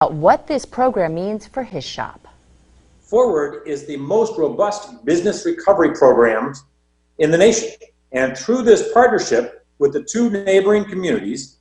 What this program means for his shop. Forward is the most robust business recovery program in the nation. And through this partnership with the two neighboring communities,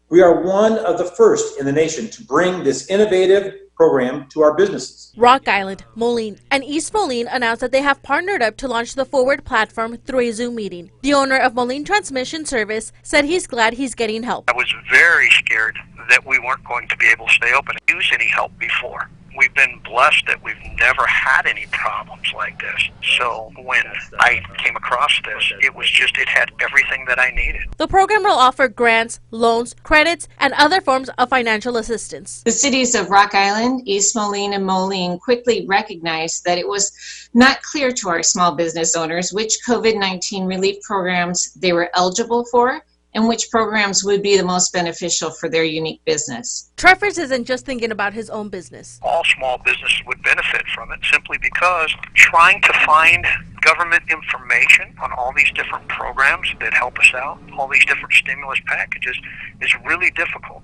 we are one of the first in the nation to bring this innovative program to our businesses. Rock Island, Moline, and East Moline announced that they have partnered up to launch the Forward platform through a Zoom meeting. The owner of Moline Transmission Service said he's glad he's getting help. I was very scared that we weren't going to be able to stay open and use any help before. We've been blessed that we've never had any problems like this. So when I came across this, it had everything that I needed. The program will offer grants, loans, credits, and other forms of financial assistance. The cities of Rock Island, East Moline, and Moline quickly recognized that it was not clear to our small business owners which COVID-19 relief programs they were eligible for and which programs would be the most beneficial for their unique business. Treffers isn't just thinking about his own business. All small businesses would benefit from it simply because trying to find government information on all these different programs that help us out, all these different stimulus packages, is really difficult.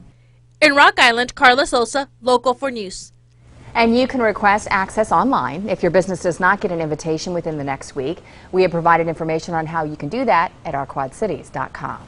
In Rock Island, Carla Sosa, Local 4 News. And you can request access online if your business does not get an invitation within the next week. We have provided information on how you can do that at ourquadcities.com.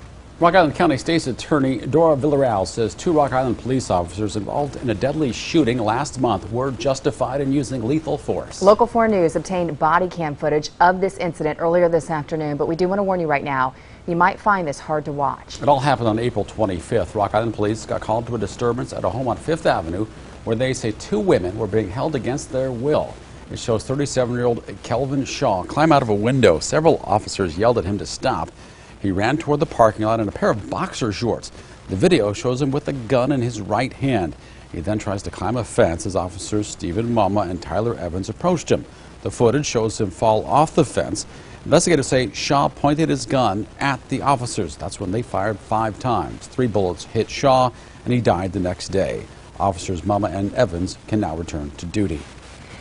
Rock Island County State's Attorney Dora Villarreal says 2 Rock Island police officers involved in a deadly shooting last month were justified in using lethal force. Local 4 News obtained body cam footage of this incident earlier this afternoon, but we do want to warn you right now, you might find this hard to watch. It all happened on April 25th. Rock Island police got called to a disturbance at a home on 5th Avenue where they say 2 women were being held against their will. It shows 37-year-old Kelvin Shaw climb out of a window. Several officers yelled at him to stop. He ran toward the parking lot in a pair of boxer shorts. The video shows him with a gun in his right hand. He then tries to climb a fence as officers Stephen Mama and Tyler Evans approached him. The footage shows him fall off the fence. Investigators say Shaw pointed his gun at the officers. That's when they fired 5 times. 3 bullets hit Shaw, and he died the next day. Officers Mama and Evans can now return to duty.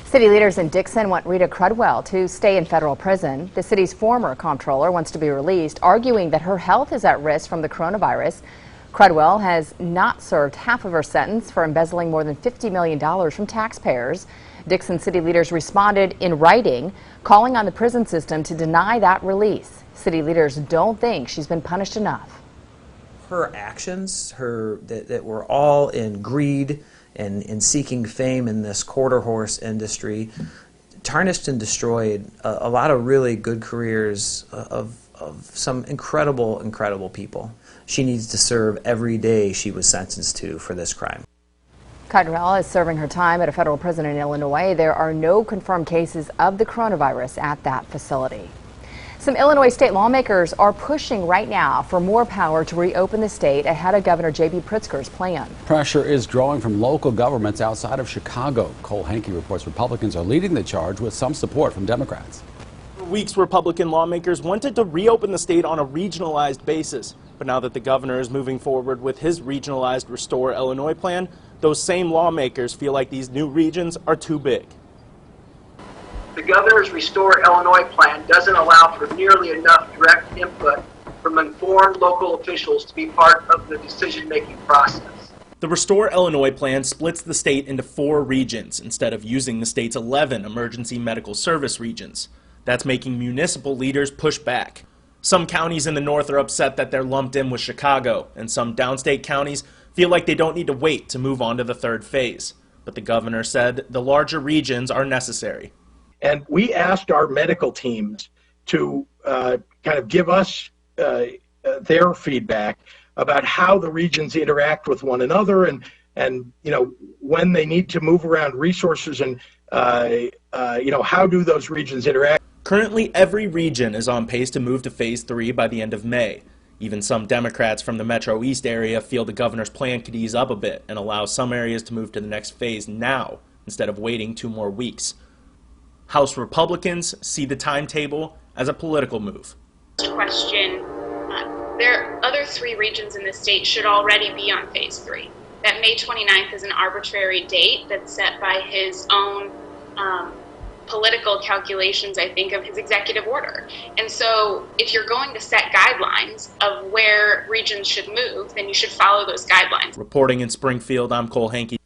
City leaders in Dixon want Rita Crudwell to stay in federal prison. The city's former comptroller wants to be released, arguing that her health is at risk from the coronavirus. Crudwell has not served half of her sentence for embezzling more than $50 million from taxpayers. Dixon city leaders responded in writing, calling on the prison system to deny that release. City leaders don't think she's been punished enough. Her actions, that were all in greed and in seeking fame in this quarter horse industry, tarnished and destroyed a lot of really good careers of some incredible people. She needs to serve every day she was sentenced to for this crime. Crudwell is serving her time at a federal prison in Illinois. There are no confirmed cases of the coronavirus at that facility. Some Illinois state lawmakers are pushing right now for more power to reopen the state ahead of Governor J.B. Pritzker's plan. Pressure is growing from local governments outside of Chicago. Cole Hankey reports Republicans are leading the charge with some support from Democrats. For weeks, Republican lawmakers wanted to reopen the state on a regionalized basis. But now that the governor is moving forward with his regionalized Restore Illinois plan, those same lawmakers feel like these new regions are too big. The governor's Restore Illinois plan doesn't allow for nearly enough direct input from informed local officials to be part of the decision-making process. The Restore Illinois plan splits the state into 4 regions instead of using the state's 11 emergency medical service regions. That's making municipal leaders push back. Some counties in the north are upset that they're lumped in with Chicago, and some downstate counties feel like they don't need to wait to move on to the 3rd phase. But the governor said the larger regions are necessary. And we asked our medical teams to kind of give us their feedback about how the regions interact with one another and you know, when they need to move around resources and you know, how do those regions interact. Currently, every region is on pace to move to Phase 3 by the end of May. Even some Democrats from the Metro East area feel the governor's plan could ease up a bit and allow some areas to move to the next phase now instead of waiting 2 more weeks. House Republicans see the timetable as a political move. Question, there are other 3 regions in the state should already be on Phase 3. That May 29th is an arbitrary date that's set by his own political calculations, I think, of his executive order. And so if you're going to set guidelines of where regions should move, then you should follow those guidelines. Reporting in Springfield, I'm Cole Hankey.